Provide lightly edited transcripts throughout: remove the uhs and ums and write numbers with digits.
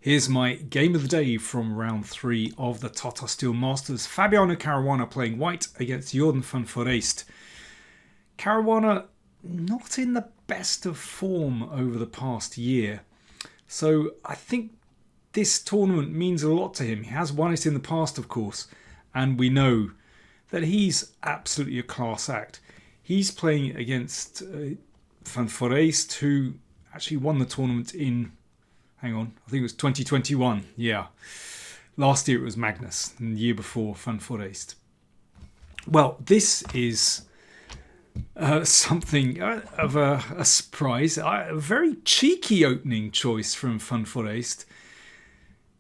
Here's my game of the day from round 3 of the Tata Steel Masters. Fabiano Caruana playing white against Jorden Van Foreest. Caruana not in the best of form over the past year. So I think this tournament means a lot to him. He has won it in the past, of course. And we know that he's absolutely a class act. He's playing against Van Foreest, who actually won the tournament in... Hang on, I think it was 2021. Yeah. Last year it was Magnus, and the year before Van Foreest. Well, this is something of a surprise. A very cheeky opening choice from Van Foreest.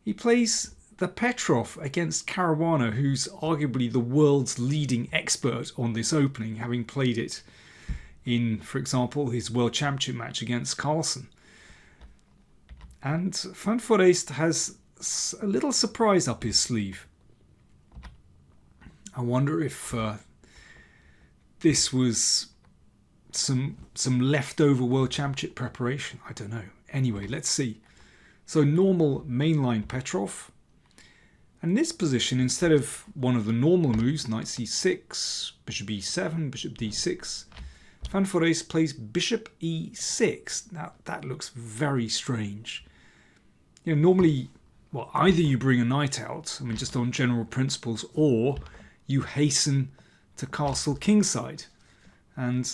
He plays the Petrov against Caruana, who's arguably the world's leading expert on this opening, having played it in, for example, his World Championship match against Carlsen. And Van Foreest has a little surprise up his sleeve. I wonder if this was some leftover World Championship preparation. I don't know. Anyway, let's see. So normal mainline Petrov. And in this position, instead of one of the normal moves, knight c6, bishop e7, bishop d6, Van Foreest plays bishop e6. Now that looks very strange. You know, normally, well, either you bring a knight out, I mean, just on general principles, or you hasten to castle kingside. And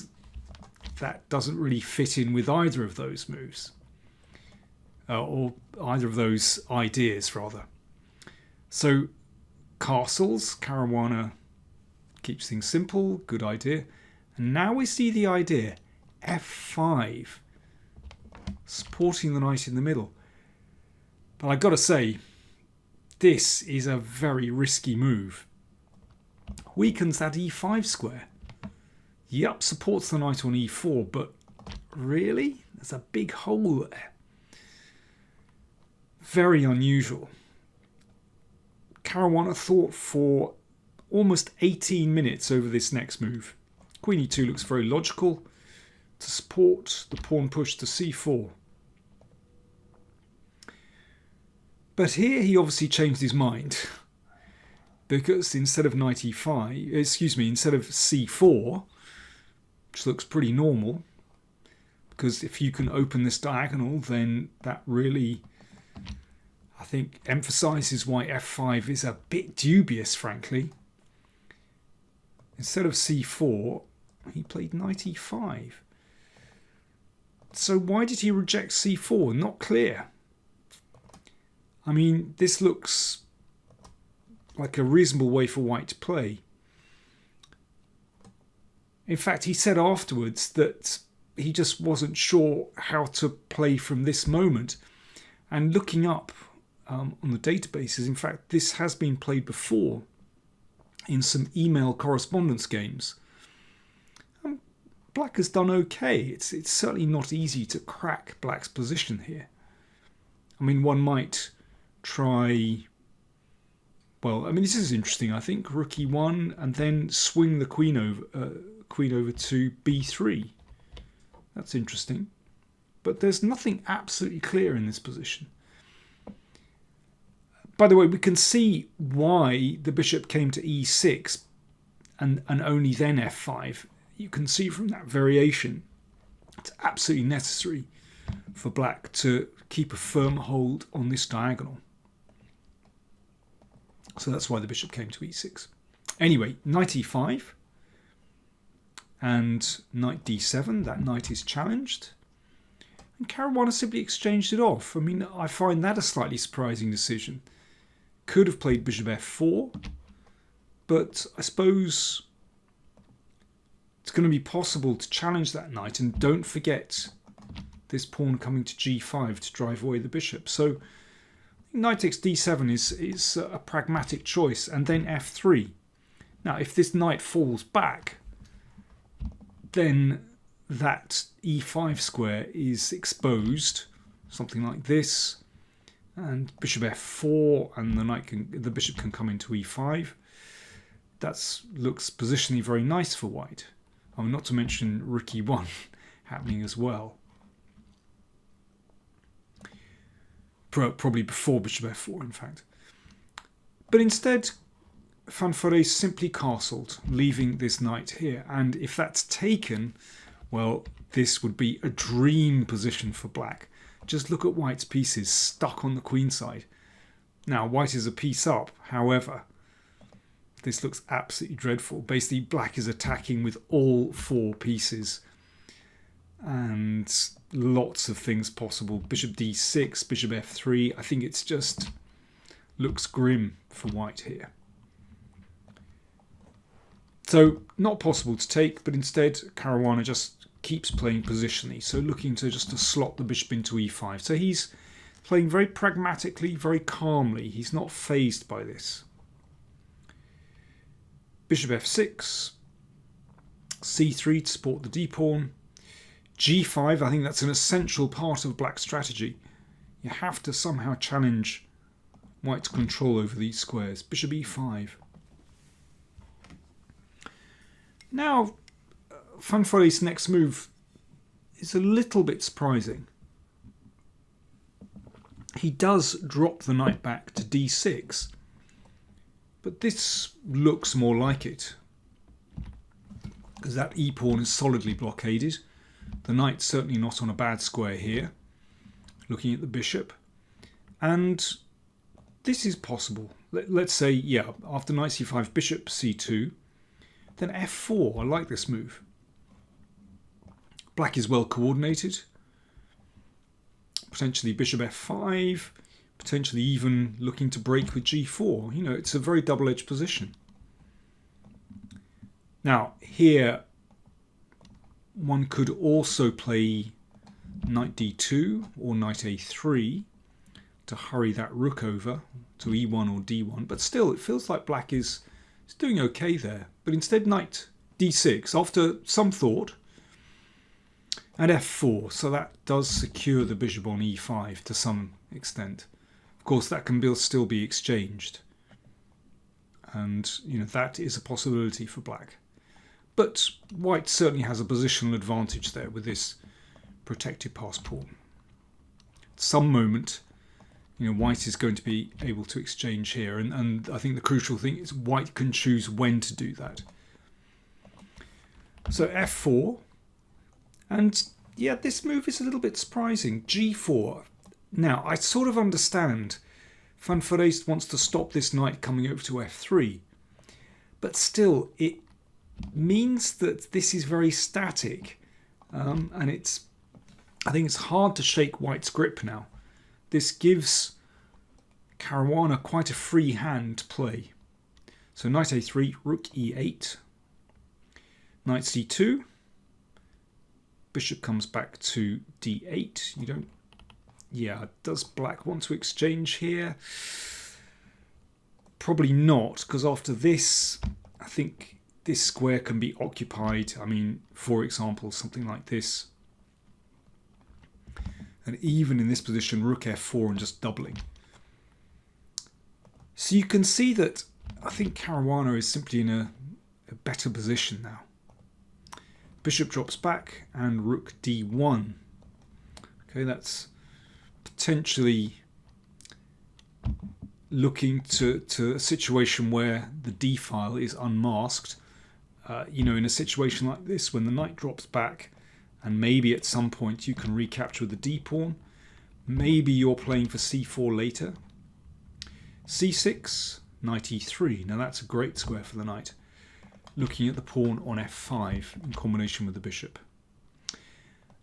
that doesn't really fit in with either of those moves. Or either of those ideas, rather. So, castles, Caruana keeps things simple, good idea. And now we see the idea, f5, supporting the knight in the middle. But I've got to say, this is a very risky move. Weakens that e5 square. Yup, supports the knight on e4, but really? There's a big hole there. Very unusual. Caruana thought for almost 18 minutes over this next move. Queen e2 looks very logical to support the pawn push to c4. But here he obviously changed his mind, because instead of knight e5, instead of c4, which looks pretty normal, because if you can open this diagonal, then that really, I think, emphasizes why f5 is a bit dubious, frankly. Instead of c4, he played knight e5. So why did he reject c4? Not clear. I mean, this looks like a reasonable way for white to play. In fact, he said afterwards that he just wasn't sure how to play from this moment. And looking up on the databases, in fact, this has been played before in some email correspondence games. Black has done okay. It's certainly not easy to crack Black's position here. I mean, one might try... Well, I mean, this is interesting. I think rook e1 and then swing the queen over to b3. That's interesting. But there's nothing absolutely clear in this position. By the way, we can see why the bishop came to e6 and only then f5. You can see from that variation it's absolutely necessary for Black to keep a firm hold on this diagonal. So that's why the bishop came to e6. Anyway, knight e5 and knight d7. That knight is challenged. And Caruana simply exchanged it off. I mean, I find that a slightly surprising decision. Could have played bishop f4, but I suppose it's going to be possible to challenge that knight. And don't forget this pawn coming to g5 to drive away the bishop. So knight takes d7 is a pragmatic choice, and then f3. Now, if this knight falls back, then that e5 square is exposed, something like this, and bishop f4, and the bishop can come into e5. That looks positionally very nice for white. I mean, not to mention rook e1 happening as well. probably before bishop f4 in fact. But instead Van Foreest simply castled, leaving this knight here, and if that's taken, well, this would be a dream position for black. Just look at white's pieces stuck on the queen side. Now white is a piece up, however this looks absolutely dreadful. Basically black is attacking with all 4 pieces and lots of things possible. Bishop d6, bishop f3. I think it's just looks grim for white here. So not possible to take, but instead Caruana just keeps playing positionally, so looking to just to slot the bishop into e5. So he's playing very pragmatically, very calmly. He's not fazed by this. Bishop f6, c3 to support the d-pawn, g5. I think that's an essential part of black's strategy. You have to somehow challenge white's control over these squares. Bishop e5. Now, Van Foreest's next move is a little bit surprising. He does drop the knight back to d6, but this looks more like it, because that e-pawn is solidly blockaded. The knight's certainly not on a bad square here, looking at the bishop, and this is possible. Let's say, yeah, after knight c5, bishop c2, then f4. I like this move. Black is well coordinated. Potentially bishop f5, potentially even looking to break with g4. You know, it's a very double-edged position. Now, here one could also play knight d2 or knight a3 to hurry that rook over to e1 or d1, but still it feels like black is doing okay there. But instead knight d6 after some thought, and f4, so that does secure the bishop on e5 to some extent. Of course that can still be exchanged, and you know that is a possibility for black. But white certainly has a positional advantage there with this protected pass pawn. At some moment, you know, white is going to be able to exchange here, and I think the crucial thing is white can choose when to do that. So f4, and yeah, this move is a little bit surprising. g4. Now, I sort of understand Van Foreest wants to stop this knight coming over to f3, but still, it means that this is very static, and I think it's hard to shake white's grip now. This gives Caruana quite a free hand to play. So knight a3, rook e8, knight c2, bishop comes back to d8. You don't... Yeah, does black want to exchange here? Probably not, because after this, I think this square can be occupied. I mean, for example, something like this. And even in this position, rook f4 and just doubling. So you can see that I think Caruana is simply in a better position now. Bishop drops back and rook d1. Okay, that's potentially looking to a situation where the d file is unmasked. You know, in a situation like this, when the knight drops back, and maybe at some point you can recapture the d-pawn. Maybe you're playing for c4 later. c6, knight e3. Now that's a great square for the knight. Looking at the pawn on f5 in combination with the bishop.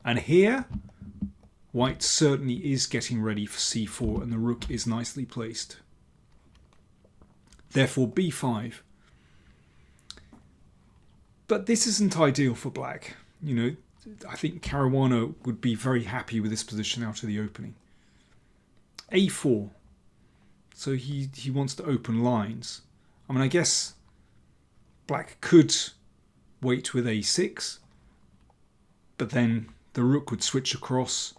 And here, white certainly is getting ready for c4, and the rook is nicely placed. Therefore b5. But this isn't ideal for black. You know, I think Caruana would be very happy with this position out of the opening. a4. So he wants to open lines. I mean, I guess black could wait with a6, but then the rook would switch across,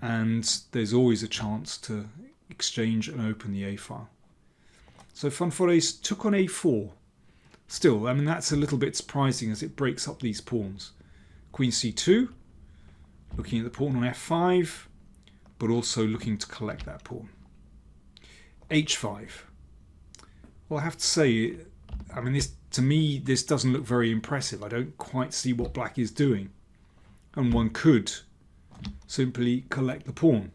and there's always a chance to exchange and open the a file. So Van Foreest took on a4. Still, I mean, that's a little bit surprising as it breaks up these pawns. Queen c2, looking at the pawn on f5, but also looking to collect that pawn. h5. Well, I have to say, I mean, to me, this doesn't look very impressive. I don't quite see what black is doing. And one could simply collect the pawn.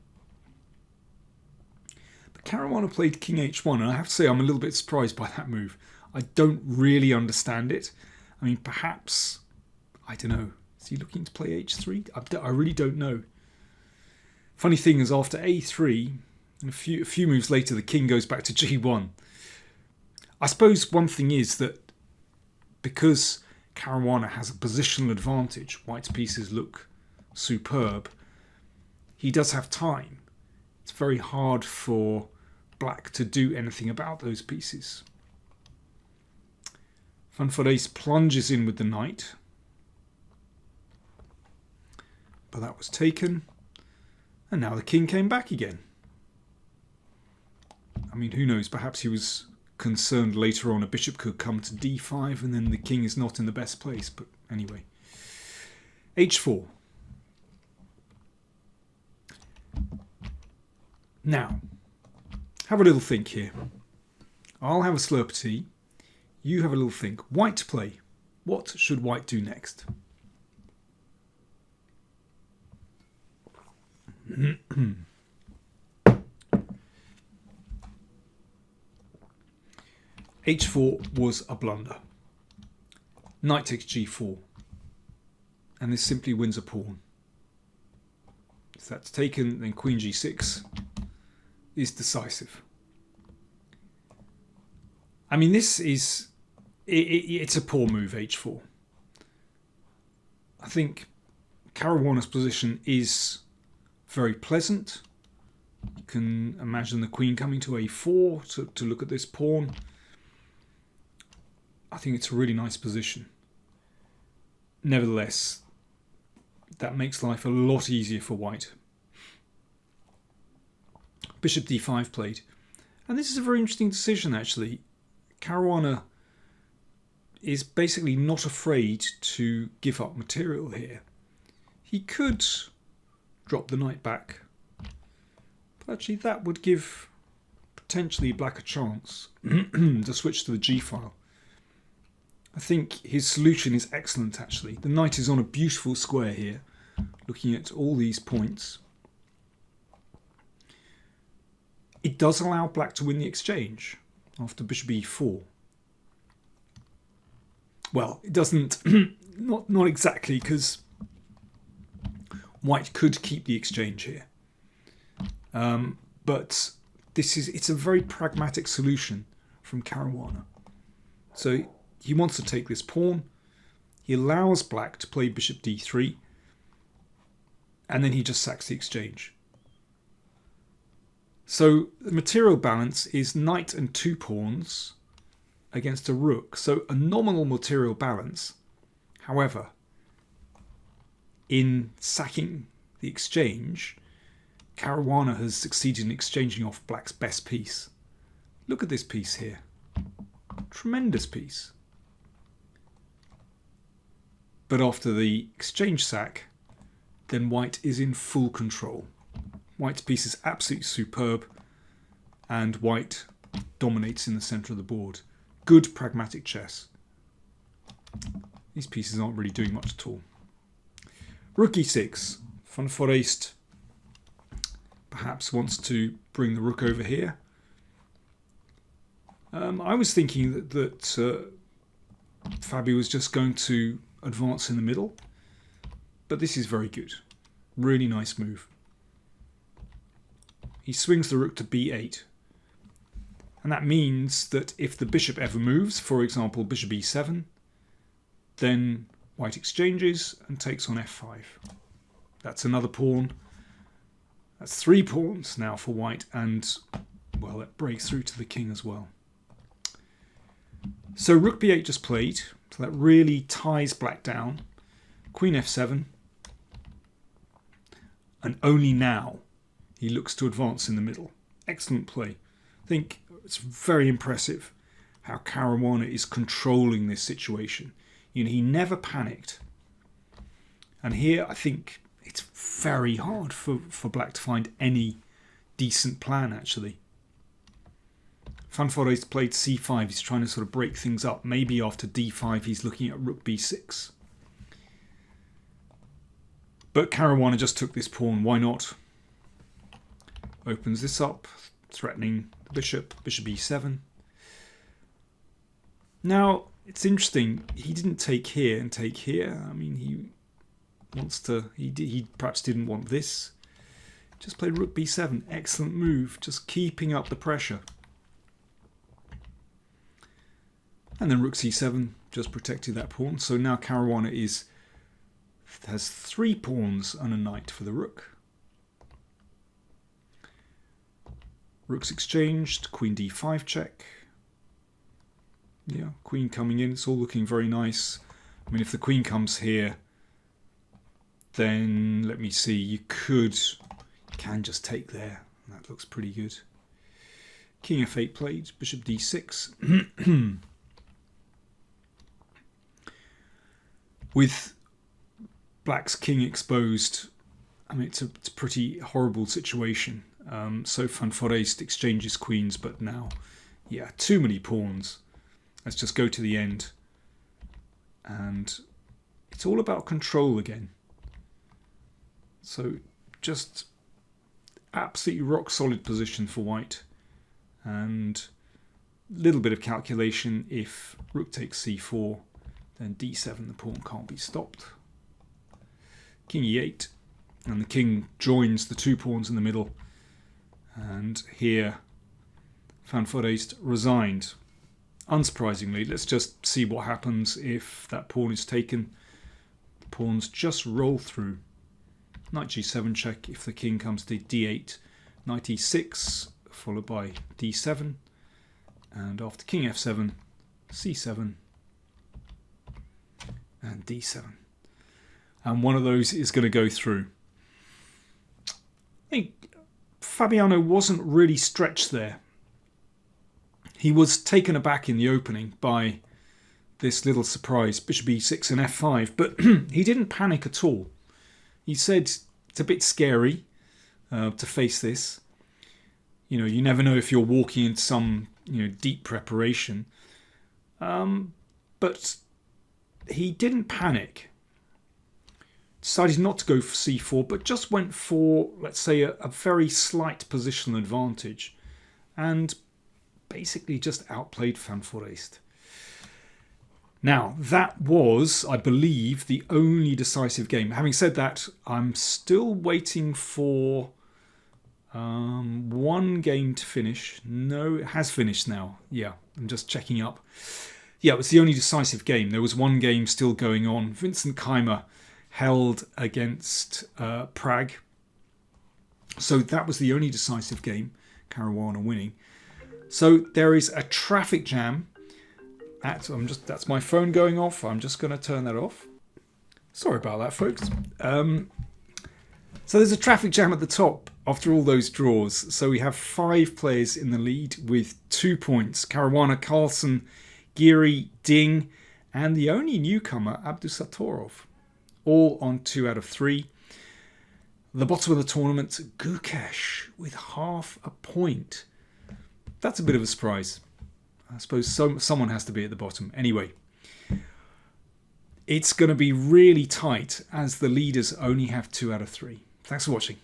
But Caruana played king h1, and I have to say I'm a little bit surprised by that move. I don't really understand it. I mean, perhaps, I don't know, is he looking to play h3? I really don't know. Funny thing is, after a3, and a few moves later, the king goes back to g1. I suppose one thing is that because Caruana has a positional advantage, white's pieces look superb, he does have time. It's very hard for black to do anything about those pieces. Van Foreest plunges in with the knight, but that was taken, and now the king came back again. I mean, who knows, perhaps he was concerned later on a bishop could come to d5 and then the king is not in the best place, but anyway. h4. Now, have a little think here. I'll have a slurp of tea. You have a little think. White to play. What should white do next? h4 was a blunder. Knight takes g4. And this simply wins a pawn. If that's taken, then queen g6 is decisive. I mean, this is... it's a poor move, h4. I think Caruana's position is very pleasant. You can imagine the queen coming to a4 to look at this pawn. I think it's a really nice position. Nevertheless, that makes life a lot easier for white. Bishop d5 played. And this is a very interesting decision, actually. Caruana is basically not afraid to give up material here. He could drop the knight back, but actually that would give potentially black a chance to switch to the g file. I think his solution is excellent, actually. The knight is on a beautiful square here, looking at all these points. It does allow black to win the exchange after bishop e4. Well, it doesn't, not exactly, because white could keep the exchange here. But it's a very pragmatic solution from Caruana. So he wants to take this pawn. He allows black to play bishop d3. And then he just sacks the exchange. So the material balance is knight and 2 pawns against a rook. So a nominal material balance. However, in sacking the exchange, Caruana has succeeded in exchanging off black's best piece. Look at this piece here. Tremendous piece. But after the exchange sack, then white is in full control. White's piece is absolutely superb, and white dominates in the centre of the board. Good pragmatic chess. These pieces aren't really doing much at all. Rook e6. Van Foreest perhaps wants to bring the rook over here. I was thinking that Fabi was just going to advance in the middle, but this is very good. Really nice move. He swings the rook to b8. And that means that if the bishop ever moves, for example bishop e7, then white exchanges and takes on f5. That's another pawn. That's 3 pawns now for white, and well, it breaks through to the king as well. So rook b8 just played, so that really ties black down. Queen f7. And only now he looks to advance in the middle. Excellent play. I think it's very impressive how Caruana is controlling this situation. You know, he never panicked. And here I think it's very hard for black to find any decent plan, actually. Van Foreest played c5. He's trying to sort of break things up. Maybe after d5 he's looking at rook b6. But Caruana just took this pawn. Why not? Opens this up, threatening the bishop. Bishop e7. Now, it's interesting. He didn't take here and take here. I mean, he wants to... He perhaps didn't want this. Just played rook b7. Excellent move. Just keeping up the pressure. And then rook c7, just protected that pawn. So now Caruana has 3 pawns and a knight for the rook. Rooks exchanged, queen d5 check. Yeah, queen coming in, it's all looking very nice. I mean, if the queen comes here, then let me see, you can just take there. That looks pretty good. King f8 played, bishop d6. With black's king exposed, I mean, it's a pretty horrible situation. So Van Foreest exchanges queens, but now, yeah, too many pawns. Let's just go to the end. And it's all about control again. So just absolutely rock solid position for white. And a little bit of calculation. If rook takes c4, then d7, the pawn can't be stopped. King e8, and the king joins the 2 pawns in the middle. And here, Van Foreest resigned. Unsurprisingly, let's just see what happens if that pawn is taken. The pawns just roll through. Knight g7 check if the king comes to d8. Knight e6, followed by d7. And after king f7, c7, and d7. And one of those is going to go through. I think Fabiano wasn't really stretched there. He was taken aback in the opening by this little surprise, bishop e6 and f5, but he didn't panic at all. He said it's a bit scary to face this. You know, you never know if you're walking into some deep preparation. But he didn't panic. Decided not to go for c4, but just went for, let's say, a very slight positional advantage. And basically just outplayed Van Foreest. Now, that was, I believe, the only decisive game. Having said that, I'm still waiting for one game to finish. No, it has finished now. Yeah, I'm just checking up. Yeah, it was the only decisive game. There was one game still going on. Vincent Keimer held against Prague. So that was the only decisive game. Caruana winning. So there is a traffic jam. That's my phone going off. I'm just going to turn that off. Sorry about that, folks. So there's a traffic jam at the top after all those draws. So we have 5 players in the lead with 2 points. Caruana, Carlsen, Giri, Ding, and the only newcomer, Abdusatorov. All on 2 out of 3. The bottom of the tournament, Gukesh with half a point. That's a bit of a surprise. I suppose someone has to be at the bottom. Anyway, it's going to be really tight as the leaders only have 2 out of 3. Thanks for watching.